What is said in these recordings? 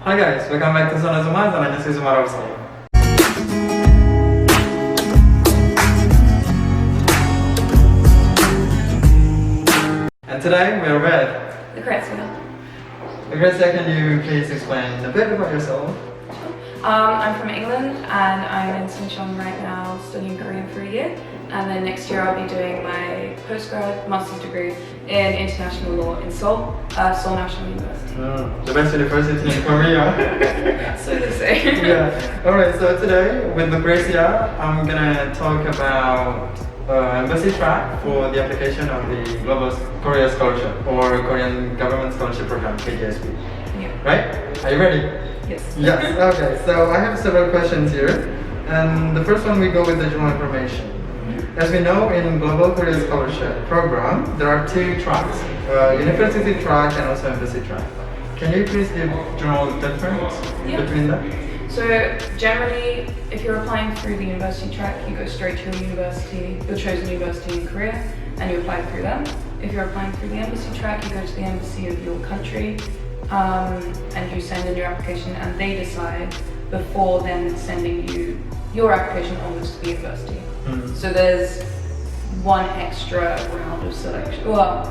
Hai guys, welcome back to Zona Zuma, zonanya si Zuma Rausal. And today we are with Lucrezia. Lucrezia, can you please explain a bit about yourself? I'm from England and I'm in Suncheon right now studying Korean for a year, and then next year I'll be doing my postgrad master's degree in international law in Seoul, Seoul National University. The best university in Korea. So they say. Yeah. Alright, so today with Lucrezia, I'm gonna talk about embassy track for the application of the Global Korea Scholarship or Korean Government Scholarship Program, KGSP. Yeah. Right? Are you ready? Yes. Yes, okay, so I have several questions here, and the first one we go with the general information. As we know, in Global Korea Scholarship Program, there are two tracks, university track and also embassy track. Can you please give general difference between them? So generally, if you're applying through the university track, you go straight to your university, your chosen university in Korea, and you apply through them. If you're applying through the embassy track, you go to the embassy of your country, and you send in your application, and they decide before then sending you your application onwards to the university. So there's one extra round of selection. Well,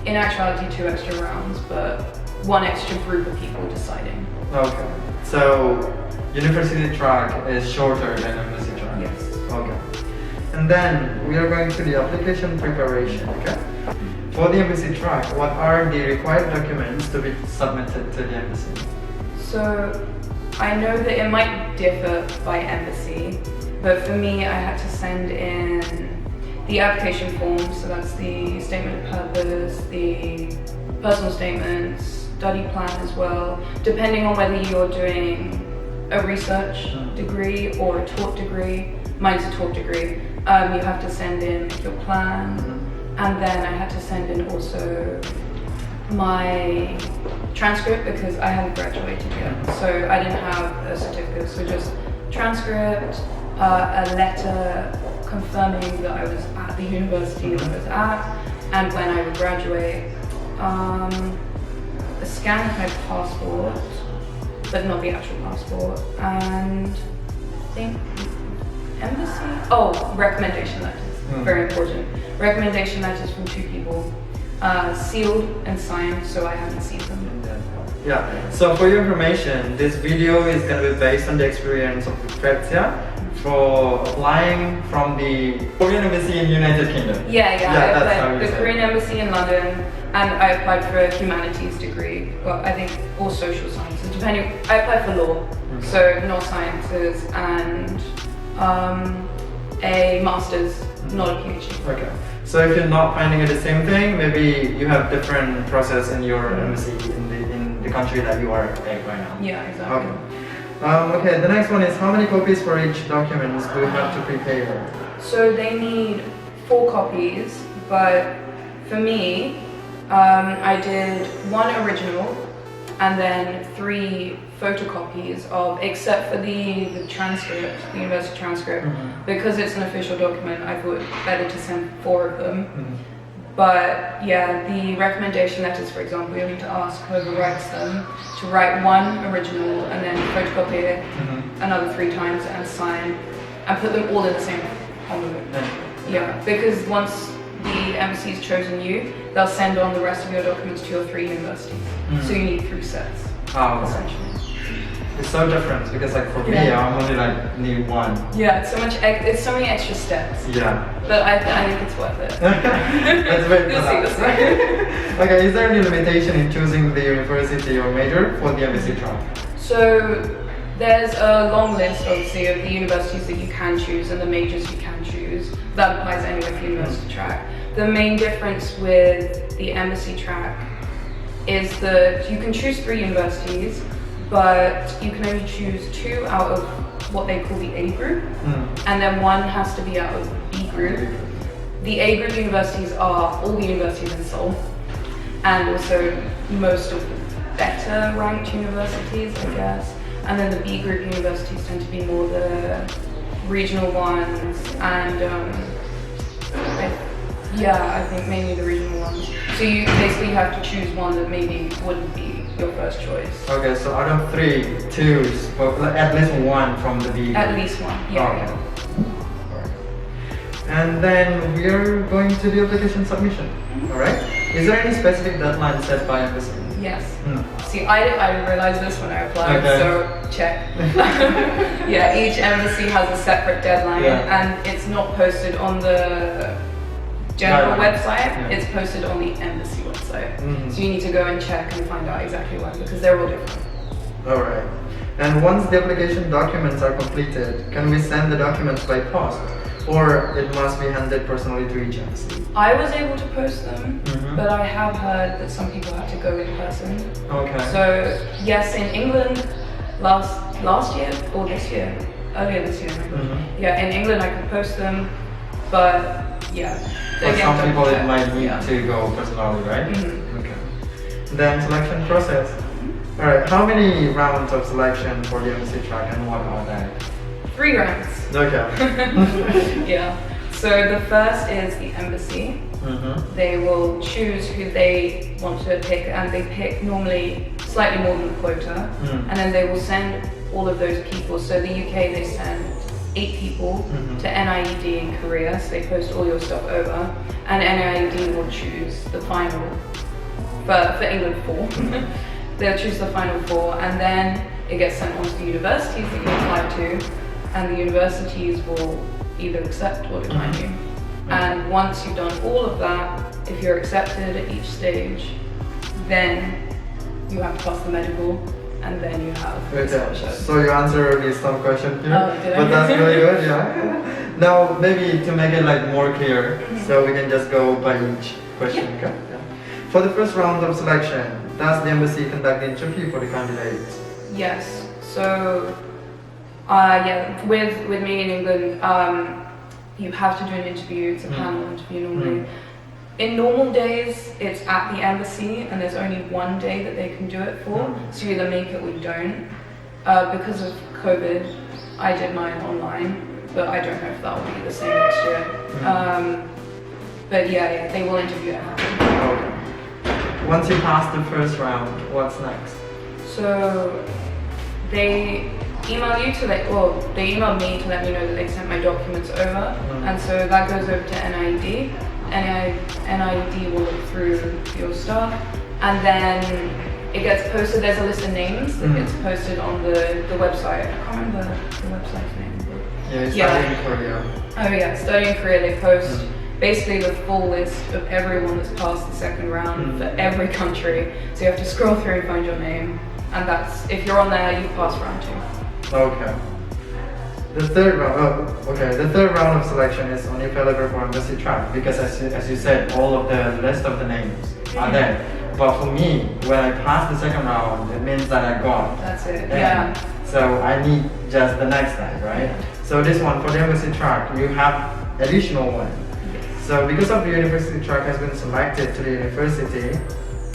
in actuality, two extra rounds, but one extra group of people deciding. Okay, so university track is shorter than embassy track? Yes. Okay. And then we are going to the application preparation, okay? For the embassy track, what are the required documents to be submitted to the embassy? So I know that it might differ by embassy, but for me I had to send in the application form, so that's the statement of purpose, the personal statements, study plan as well, depending on whether you're doing a research degree or a taught degree. Mine's a taught degree. You have to send in your plan, and then I had to send in also my transcript because I hadn't graduated yet, so I didn't have a certificate, so just transcript, a letter confirming that I was at the university that I was at and when I would graduate, a scan of my passport, but not the actual passport, and I think embassy, recommendation letters, very important. Recommendation letters from two people, sealed and signed, so I haven't seen them. Yeah, so for your information, this video is going to be based on the experience of Lucrezia for applying from the Korean Embassy in United Kingdom. Yeah, I that's how applied you the say Korean it. Embassy in London, and I applied for a humanities degree, well I think, or social sciences, depending, I applied for law, so not sciences, and a master's, not a PhD. Okay, so if you're not finding it the same thing, maybe you have different process in your embassy in the country that you are in right now. Yeah, exactly. Okay. Okay, the next one is how many copies for each document do you have to prepare? So they need 4 copies, but for me, I did 1 original and then 3 photocopies of, except for the transcript, the university transcript, because it's an official document, I thought it better to send 4 of them. But yeah, the recommendation letters, for example, you'll need to ask whoever writes them to write 1 original and then photocopy it another 3 times and sign and put them all in the same envelope. Yeah, because once the embassy's chosen you, they'll send on the rest of your documents to your 3 universities. So you need 3 sets, essentially. It's so different because like for me, I'm only like need 1. Yeah, it's so many extra steps. Yeah. But I think it's worth it. Let's wait You'll for see that. this way. Okay, is there any limitation in choosing the university or major for the embassy track? So there's a long list, obviously, of the universities that you can choose and the majors you can choose. That applies anyway for the university track. The main difference with the embassy track is that you can choose 3 universities, but you can only choose 2 out of what they call the A group, and then 1 has to be out of B group. The A group universities are all the universities in Seoul, and also most of the better ranked universities, I guess. And then the B group universities tend to be more the regional ones, and I think mainly the regional ones. So you basically have to choose one that maybe wouldn't be your first choice. Okay, so out of 3, 2, well, at least 1 from the beginning. At least 1, yeah. Okay. Alright. And then we're going to the application submission. Alright? Is there any specific deadline set by embassy? Yes. See, I didn't realize this when I applied, so check. Yeah, each embassy has a separate deadline, and it's not posted on the general website. It's posted on the embassy website. So you need to go and check and find out exactly when, because they're all different. All right. And once the application documents are completed, can we send the documents by post, or it must be handed personally to each embassy? I was able to post them, but I have heard that some people have to go in person. Okay. So yes, in England, last year or this year, earlier this year. Yeah, in England I could post them, but yeah. For some people it might need to go personally, right? Okay. Then selection process. All right. How many rounds of selection for the embassy track, and what are they? 3 rounds. Okay. Yeah. So the first is the embassy. They will choose who they want to pick, and they pick normally slightly more than the quota, and then they will send all of those people. So the UK, they send 8 people to NIED in Korea, so they post all your stuff over, and NIED will choose the final, for England 4. They'll choose the final 4, and then it gets sent on to the universities that you apply to, and the universities will either accept or decline you. And once you've done all of that, if you're accepted at each stage, then you have to pass the medical, and then you have the scholarship. So you answered already some question here, did I? but that's really good, yeah. Now maybe to make it like more clear, so we can just go by each question. Okay? Yeah. For the first round of selection, does the embassy conduct the interview for the candidates? Yes. So yeah, with me in England, you have to do an interview. It's a panel interview normally. In normal days, it's at the embassy, and there's only 1 day that they can do it for. So you either make it or you don't. Because of COVID, I did mine online, but I don't know if that will be the same next year. But yeah, they will interview everyone. Okay. Once you pass the first round, what's next? So they email you to they emailed me to let me know that they sent my documents over, and so that goes over to NIED. NIED will look through your stuff, and then it gets posted. There's a list of names that gets posted on the website. I can't remember the website's name. Yeah, it's Study in Korea. Oh yeah, Study in Korea. They post basically the full list of everyone that's passed the second round for every country. So you have to scroll through and find your name, and that's, if you're on there, you pass round 2. Okay. The third round of selection is only available for embassy track, because as you said, all of the list of the names are there. But for me, when I pass the second round, it means that I got. That's it. Yeah. So I need just the next time, right? So this one for the embassy track, you have additional one. Yes. So because of the university track has been selected to the university,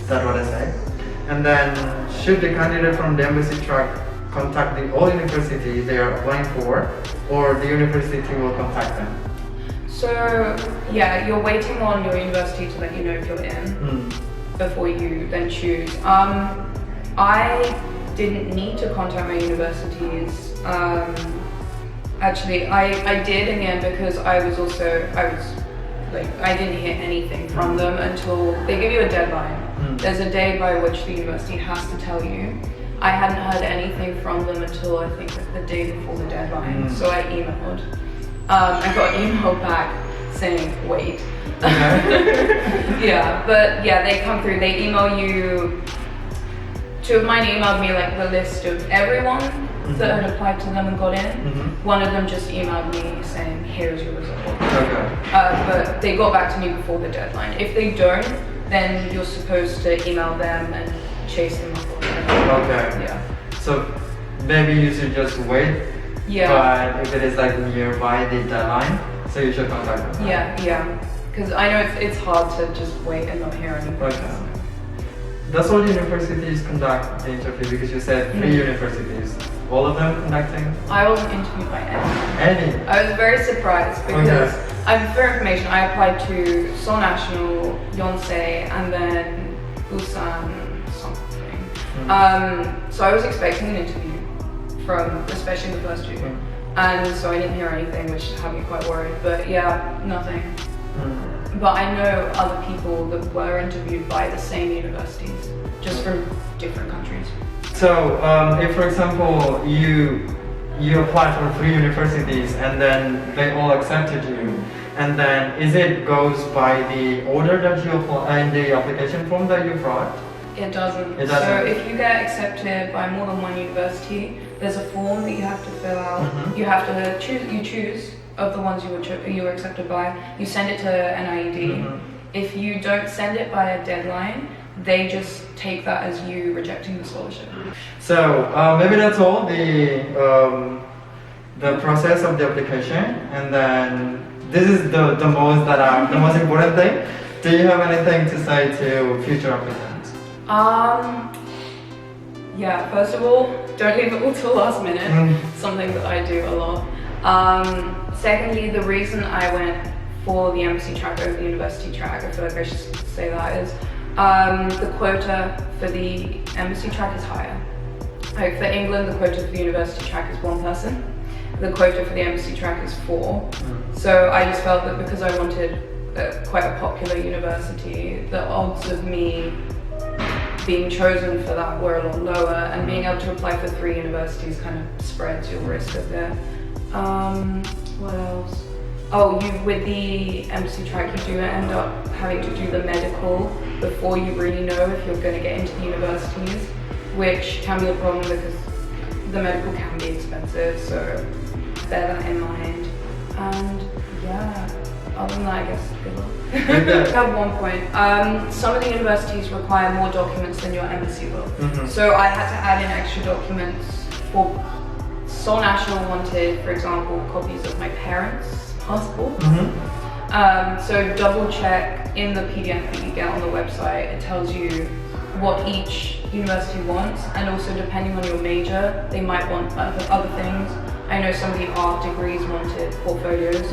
that's what I say. And then should the candidate from the embassy track contact the old university they are applying for, or the university will contact them? So yeah, you're waiting on your university to let you know if you're in before you then choose. I didn't need to contact my universities. Actually, I did in the end, because I didn't hear anything from them until they give you a deadline. There's a day by which the university has to tell you. I hadn't heard anything from them until I think the day before the deadline. So I emailed. I got an email back saying wait. Yeah, but yeah, they come through. They email you. 2 of mine emailed me like the list of everyone that had applied to them and got in. One of them just emailed me saying, here's your result. Okay. But they got back to me before the deadline. If they don't, then you're supposed to email them and chase them up. Okay. Yeah. So maybe you should just wait. Yeah. But if it is like nearby the deadline, so you should contact them. Yeah. Because I know it's hard to just wait and not hear anything. Okay. Does all universities conduct the interview? Because you said 3 universities. All of them conducting? I wasn't interviewed by any. I was very surprised because, for information, I applied to Seoul National, Yonsei, and then Busan something. So I was expecting an interview from, especially the first two. And so I didn't hear anything, which had me quite worried. But yeah, nothing. But I know other people that were interviewed by the same universities, just from different countries. So, if for example you applied for 3 universities and then they all accepted you, and then is it goes by the order that you apply in the application form that you brought? It doesn't. It doesn't. So if you get accepted by more than one university, there's a form that you have to fill out. You have to choose of the ones you were accepted by. You send it to an IED. If you don't send it by a deadline, they just take that as you rejecting the scholarship. So maybe that's all the process of the application, and then this is the most important thing. Do you have anything to say to future applicants? Yeah, first of all, don't leave it all till last minute. Something that I do a lot. Secondly, the reason I went for the embassy track over the university track, I feel like I should say that, is the quota for the embassy track is higher. Like for England, the quota for the university track is 1 person. The quota for the embassy track is 4. So I just felt that because I wanted quite a popular university, the odds of me being chosen for that were a lot lower, and being able to apply for 3 universities kind of spreads your risk a bit. What else? Oh, with the embassy track, you do end up having to do the medical before you really know if you're going to get into the universities, which can be a problem because the medical can be expensive, so bear that in mind. And yeah, other than that, I guess good luck. At one point, some of the universities require more documents than your embassy will. So I had to add in extra documents. For Seoul National wanted, for example, copies of my parents' passport. So double check in the PDF that you get on the website. It tells you what each university wants, and also depending on your major, they might want other things. I know some of the art degrees wanted portfolios.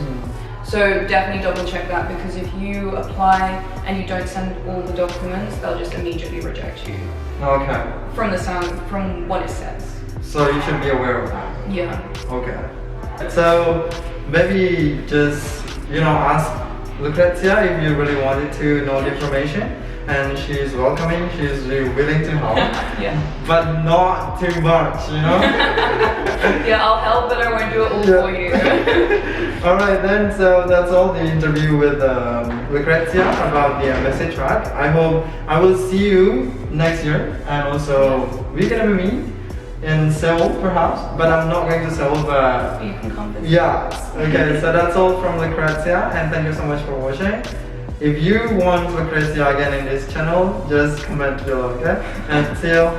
So definitely double check that, because if you apply and you don't send all the documents, they'll just immediately reject you. Okay. From what it says. So you should be aware of that. Yeah. Okay. So maybe just ask Lucrezia if you really wanted to know the information, and she's welcoming, she's willing to help. Yeah. But not too much, Yeah, I'll help, but I won't do it all for you. Alright then, so that's all the interview with Lucrezia about the embassy track. I hope I will see you next year, and also we're gonna meet in Seoul perhaps, but I'm not going to Seoul, but you can come visit. yeah. Okay, so that's all from Lucrezia, and thank you so much for watching. If you want Lucrezia again in this channel, just comment below, okay? And see you.